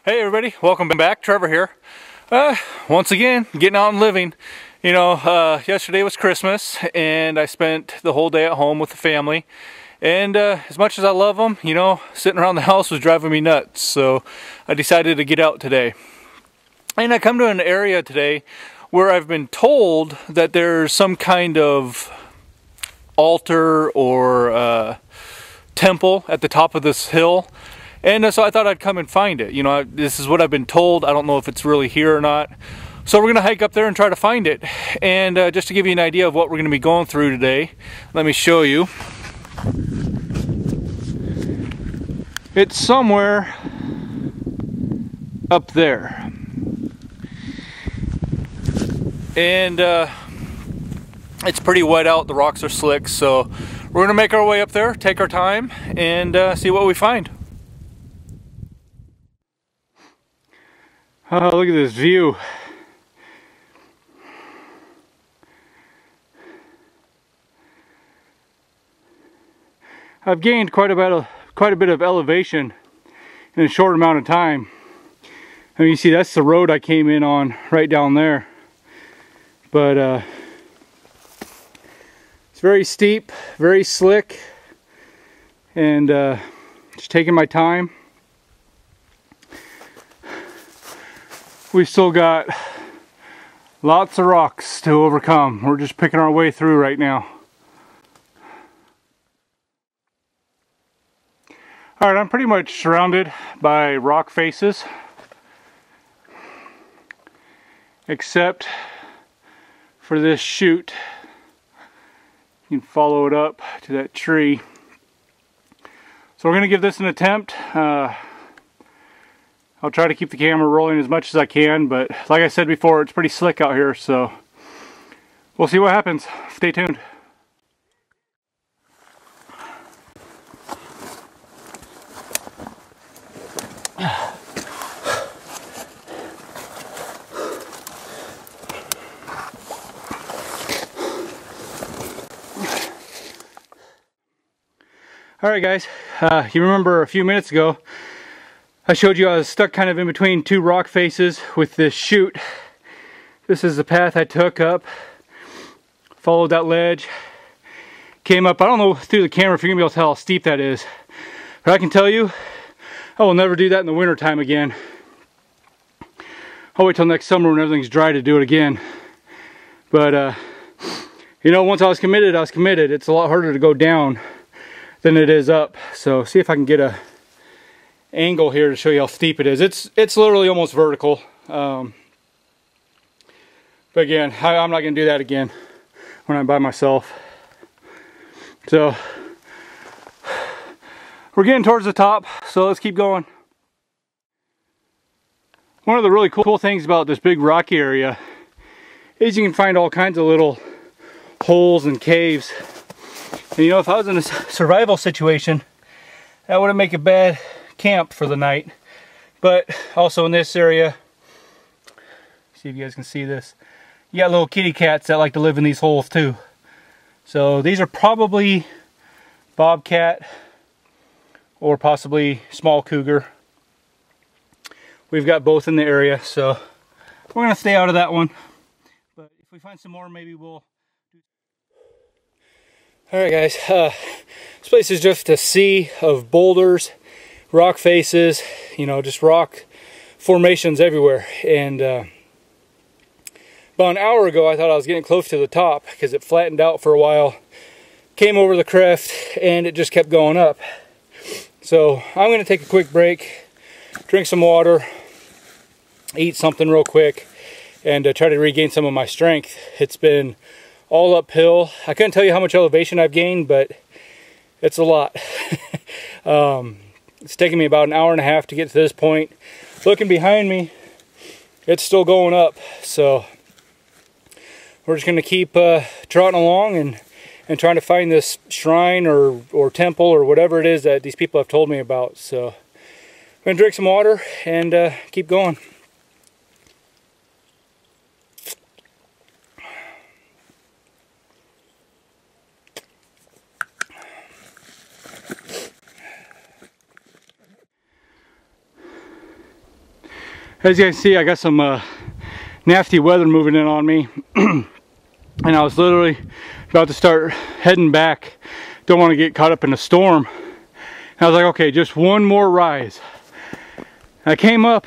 Hey everybody, welcome back. Trevor here. Once again, getting out and living. You know, yesterday was Christmas and I spent the whole day at home with the family. And as much as I love them, you know, sitting around the house was driving me nuts. So I decided to get out today. And I come to an area today where I've been told that there's some kind of altar or temple at the top of this hill. And so I thought I'd come and find it. You know, this is what I've been told. I don't know if it's really here or not. So we're going to hike up there and try to find it. And just to give you an idea of what we're going to be going through today, let me show you. It's somewhere up there. And it's pretty wet out. The rocks are slick. So we're going to make our way up there, take our time, and see what we find. Oh, look at this view. I've gained quite a bit of elevation in a short amount of time. I mean, you see that's the road I came in on right down there. But it's very steep, very slick, and just taking my time. We've still got lots of rocks to overcome. We're just picking our way through right now. Alright, I'm pretty much surrounded by rock faces, except for this chute. You can follow it up to that tree. So we're going to give this an attempt. I'll try to keep the camera rolling as much as I can, but like I said before, it's pretty slick out here, so we'll see what happens. Stay tuned. Alright guys, you remember a few minutes ago I showed you I was stuck kind of in between two rock faces with this chute. This is the path I took up, followed that ledge, came up. I don't know through the camera if you're going to be able to tell how steep that is, but I can tell you I will never do that in the winter time again. I'll wait till next summer when everything's dry to do it again. But you know, once I was committed, I was committed. It's a lot harder to go down than it is up. So see if I can get a angle here to show you how steep it is. It's literally almost vertical. But again, I'm not going to do that again when I'm by myself. So we're getting towards the top, so let's keep going. One of the really cool things about this big rocky area is you can find all kinds of little holes and caves. And you know, if I was in a survival situation, that wouldn't make a bad camp for the night. But also in this area, see if you guys can see this, you got little kitty cats that like to live in these holes too. So these are probably bobcat or possibly small cougar. We've got both in the area, so we're gonna stay out of that one. But if we find some more, maybe we'll do. Alright guys, this place is just a sea of boulders, rock faces, you know, just rock formations everywhere. And about an hour ago I thought I was getting close to the top because it flattened out for a while, came over the crest, and it just kept going up. So I'm going to take a quick break, drink some water, eat something real quick, and try to regain some of my strength. It's been all uphill. I couldn't tell you how much elevation I've gained, but it's a lot. It's taken me about an hour and a half to get to this point. Looking behind me, it's still going up. So we're just going to keep trotting along and trying to find this shrine or temple or whatever it is that these people have told me about. So I'm going to drink some water and keep going. As you can see, I got some nasty weather moving in on me. And I was literally about to start heading back. Don't want to get caught up in a storm. And I was like, okay, just one more rise. I came up,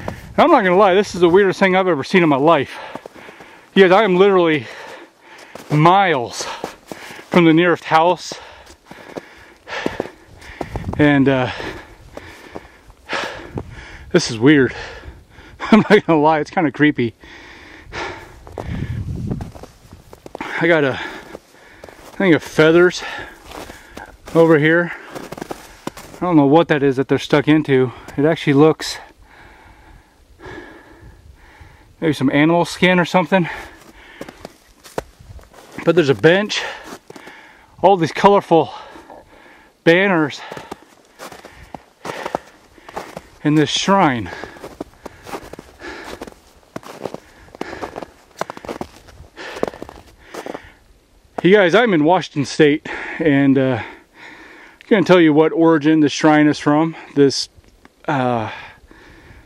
and I'm not gonna lie, this is the weirdest thing I've ever seen in my life. Because I am literally miles from the nearest house. And this is weird. I'm not gonna lie, it's kind of creepy. I got a thing of feathers over here. I don't know what that is that they're stuck into. It actually looks maybe some animal skin or something. But there's a bench, all these colorful banners, in this shrine. You guys, I'm in Washington State, and I'm gonna tell you what origin this shrine is from. This, I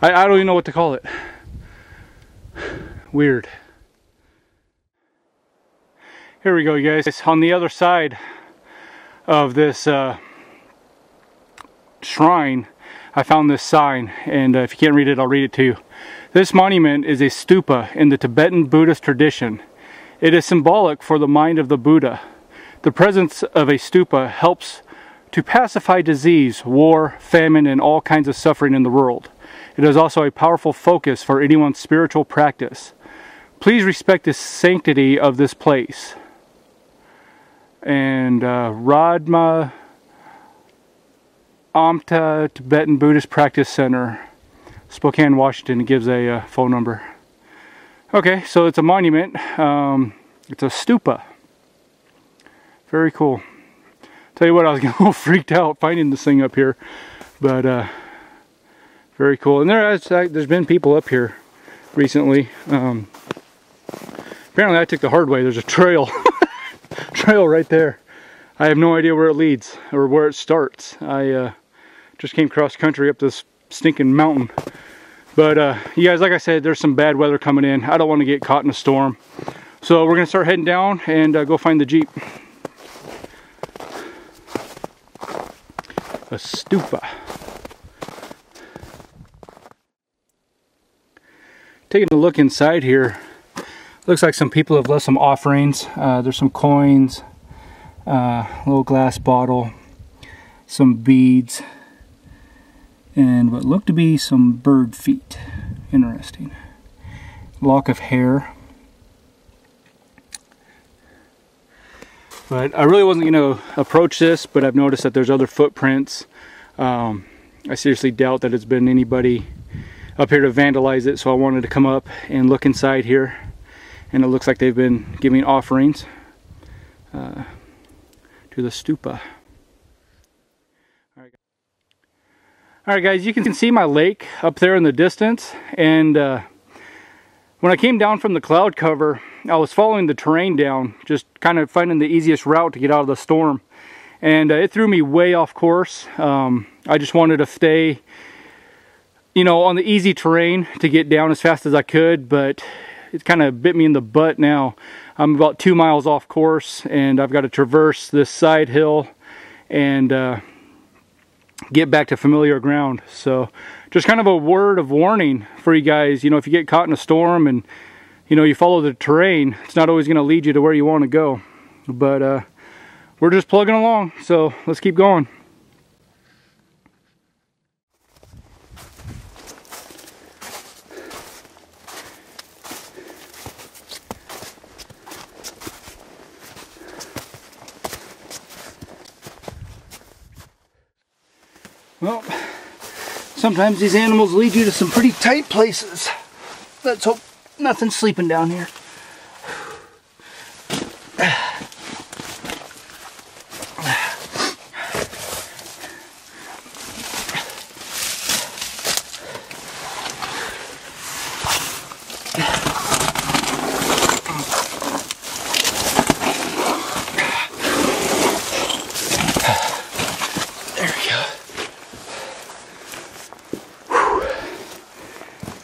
don't even know what to call it. Weird. Here we go, you guys. On the other side of this shrine, I found this sign, and if you can't read it, I'll read it to you. This monument is a stupa in the Tibetan Buddhist tradition. It is symbolic for the mind of the Buddha. The presence of a stupa helps to pacify disease, war, famine, and all kinds of suffering in the world. It is also a powerful focus for anyone's spiritual practice. Please respect the sanctity of this place. And Radma Amta Tibetan Buddhist Practice Center, Spokane, Washington. It gives a phone number. Okay, so it's a monument. It's a stupa. Very cool. Tell you what, I was getting a little freaked out finding this thing up here, but very cool. And there's been people up here recently. Apparently, I took the hard way. There's a trail, trail right there. I have no idea where it leads or where it starts. I just came cross country up this stinking mountain. But you guys, like I said, there's some bad weather coming in. I don't want to get caught in a storm. So we're gonna start heading down and go find the Jeep. A stupa. Taking a look inside here, looks like some people have left some offerings. There's some coins, a little glass bottle, some beads, and what look to be some bird feet. Interesting. Lock of hair. But I really wasn't going to approach this, but I've noticed that there's other footprints. I seriously doubt that it's been anybody up here to vandalize it, so I wanted to come up and look inside here. And it looks like they've been giving offerings to the stupa. Alright guys, you can see my lake up there in the distance, and when I came down from the cloud cover, I was following the terrain down, just kind of finding the easiest route to get out of the storm, and it threw me way off course. I just wanted to stay, you know, on the easy terrain to get down as fast as I could, but it kind of bit me in the butt now. I'm about 2 miles off course, and I've got to traverse this side hill and get back to familiar ground. So just kind of a word of warning for you guys, you know, if you get caught in a storm and you know you follow the terrain, it's not always going to lead you to where you want to go. But we're just plugging along, so let's keep going. Well, sometimes these animals lead you to some pretty tight places. Let's hope nothing's sleeping down here.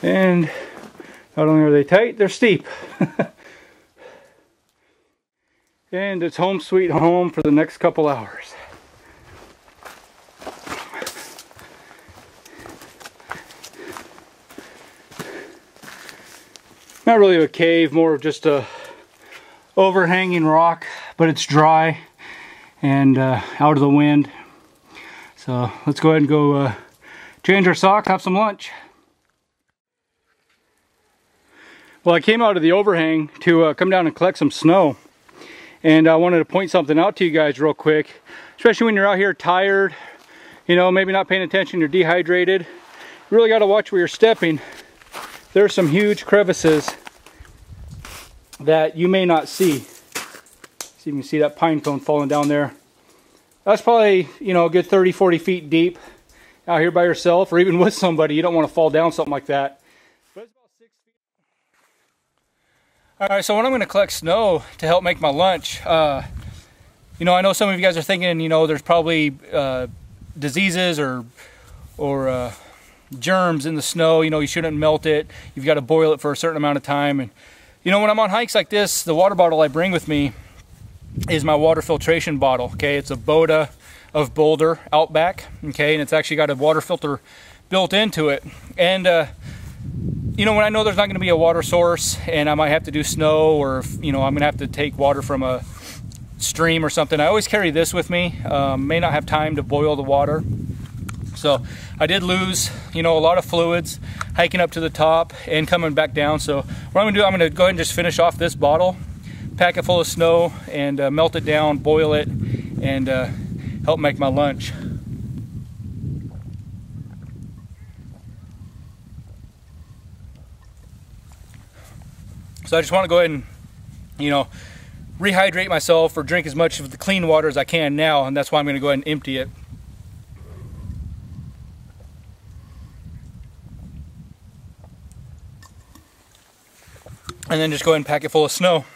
And not only are they tight, they're steep. And it's home sweet home for the next couple hours. Not really a cave, more of just a overhanging rock, but it's dry and out of the wind. So let's go ahead and go change our socks, have some lunch. Well, I came out of the overhang to come down and collect some snow. And I wanted to point something out to you guys real quick, especially when you're out here tired, you know, maybe not paying attention, you're dehydrated. You really got to watch where you're stepping. There's some huge crevices that you may not see. So you can see that pine cone falling down there. That's probably, you know, a good 30-40 feet deep out here by yourself, or even with somebody. You don't want to fall down something like that. But it's about 6 feet. Alright, so when I'm going to collect snow to help make my lunch, you know, I know some of you guys are thinking, you know, there's probably diseases or germs in the snow. You know, you shouldn't melt it. You've got to boil it for a certain amount of time. And you know, when I'm on hikes like this, the water bottle I bring with me is my water filtration bottle. Okay, it's a Buddha of Boulder Outback. Okay, and it's actually got a water filter built into it. And you know, when I know there's not going to be a water source and I might have to do snow, or if, you know, I'm going to have to take water from a stream or something, I always carry this with me. May not have time to boil the water. So I did lose, you know, a lot of fluids hiking up to the top and coming back down. So what I'm going to do, I'm going to go ahead and just finish off this bottle, pack it full of snow, and melt it down, boil it, and help make my lunch. So I just want to go ahead and, you know, rehydrate myself or drink as much of the clean water as I can now, and that's why I'm going to go ahead and empty it. And then just go ahead and pack it full of snow.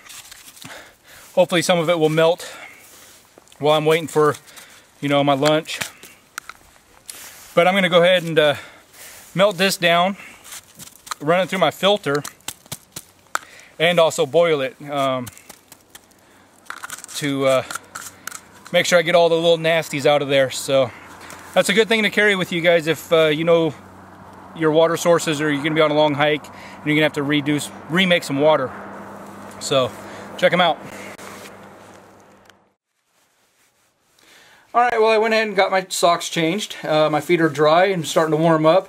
Hopefully some of it will melt while I'm waiting for, you know, my lunch. But I'm going to go ahead and melt this down, run it through my filter, and also boil it to make sure I get all the little nasties out of there. So that's a good thing to carry with you guys if you know your water sources, or you're going to be on a long hike and you're going to have to remake some water. So check them out. Alright, well, I went ahead and got my socks changed. My feet are dry and starting to warm up.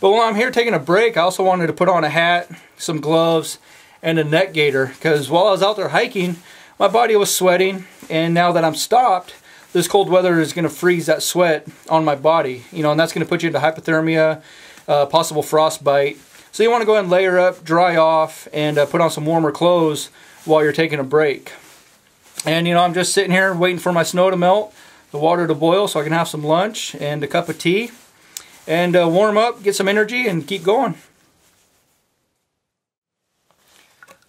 But while I'm here taking a break, I also wanted to put on a hat, some gloves, and a neck gaiter, because while I was out there hiking, my body was sweating, and now that I'm stopped, this cold weather is going to freeze that sweat on my body, you know, and that's going to put you into hypothermia, possible frostbite. So you want to go ahead and layer up, dry off, and put on some warmer clothes while you're taking a break. And you know, I'm just sitting here waiting for my snow to melt, the water to boil, so I can have some lunch and a cup of tea, and warm up, get some energy, and keep going.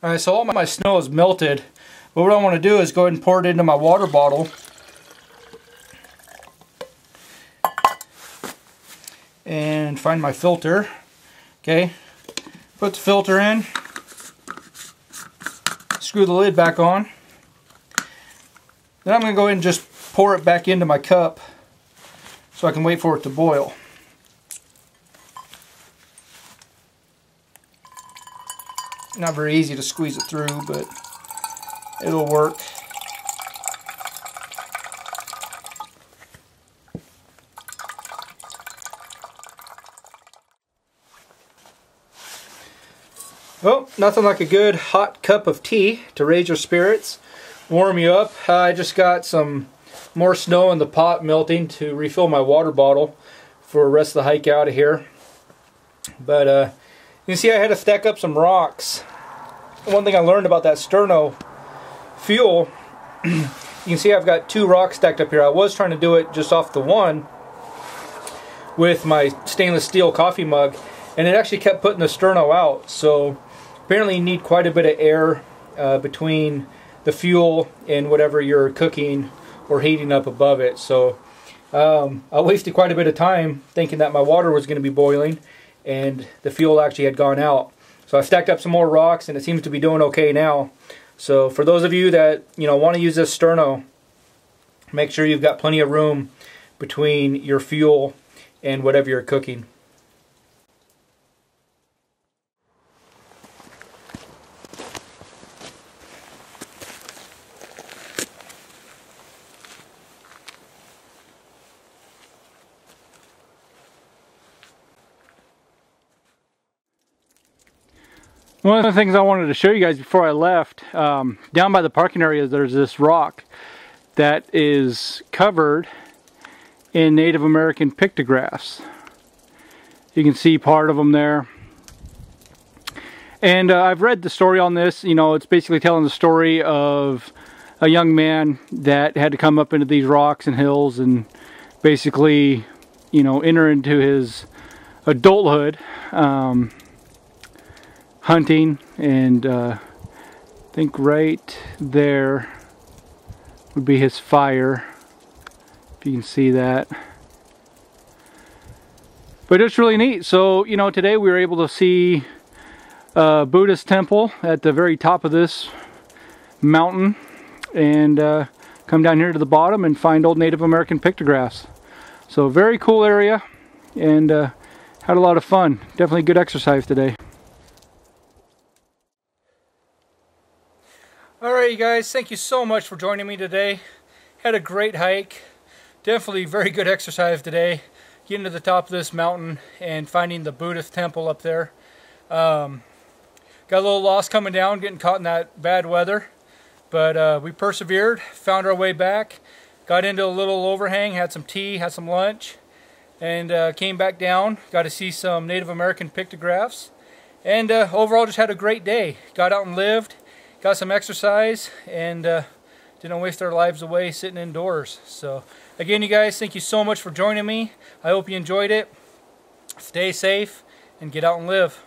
Alright, so all my snow is melted, but what I want to do is go ahead and pour it into my water bottle. And find my filter. Okay, put the filter in, screw the lid back on. Then I'm going to go ahead and just pour it back into my cup so I can wait for it to boil. Not very easy to squeeze it through, but it'll work. Well, nothing like a good hot cup of tea to raise your spirits, warm you up. I just got some more snow in the pot melting to refill my water bottle for the rest of the hike out of here. But you can see I had to stack up some rocks. One thing I learned about that sterno fuel, you can see I've got 2 rocks stacked up here. I was trying to do it just off the one with my stainless steel coffee mug, and it actually kept putting the sterno out. So apparently you need quite a bit of air between the fuel and whatever you're cooking or heating up above it. So I wasted quite a bit of time thinking that my water was going to be boiling, and the fuel actually had gone out. So I stacked up some more rocks, and it seems to be doing okay now. So for those of you that want to use this sterno, make sure you've got plenty of room between your fuel and whatever you're cooking. One of the things I wanted to show you guys before I left, down by the parking area there's this rock that is covered in Native American pictographs. You can see part of them there. And I've read the story on this. It's basically telling the story of a young man that had to come up into these rocks and hills and basically, enter into his adulthood. Hunting, and I think right there would be his fire, if you can see that. But it's really neat. So today we were able to see a Buddhist temple at the very top of this mountain, and come down here to the bottom and find old Native American pictographs. So very cool area, and had a lot of fun. Definitely good exercise today. Alright you guys, thank you so much for joining me today. Had a great hike. Definitely very good exercise today. Getting to the top of this mountain and finding the Buddhist temple up there. Got a little lost coming down, getting caught in that bad weather. But we persevered, found our way back. Got into a little overhang, had some tea, had some lunch. And came back down. Got to see some Native American pictographs. And overall just had a great day. Got out and lived. Got some exercise, and didn't waste our lives away sitting indoors. So again, you guys, thank you so much for joining me. I hope you enjoyed it. Stay safe and get out and live.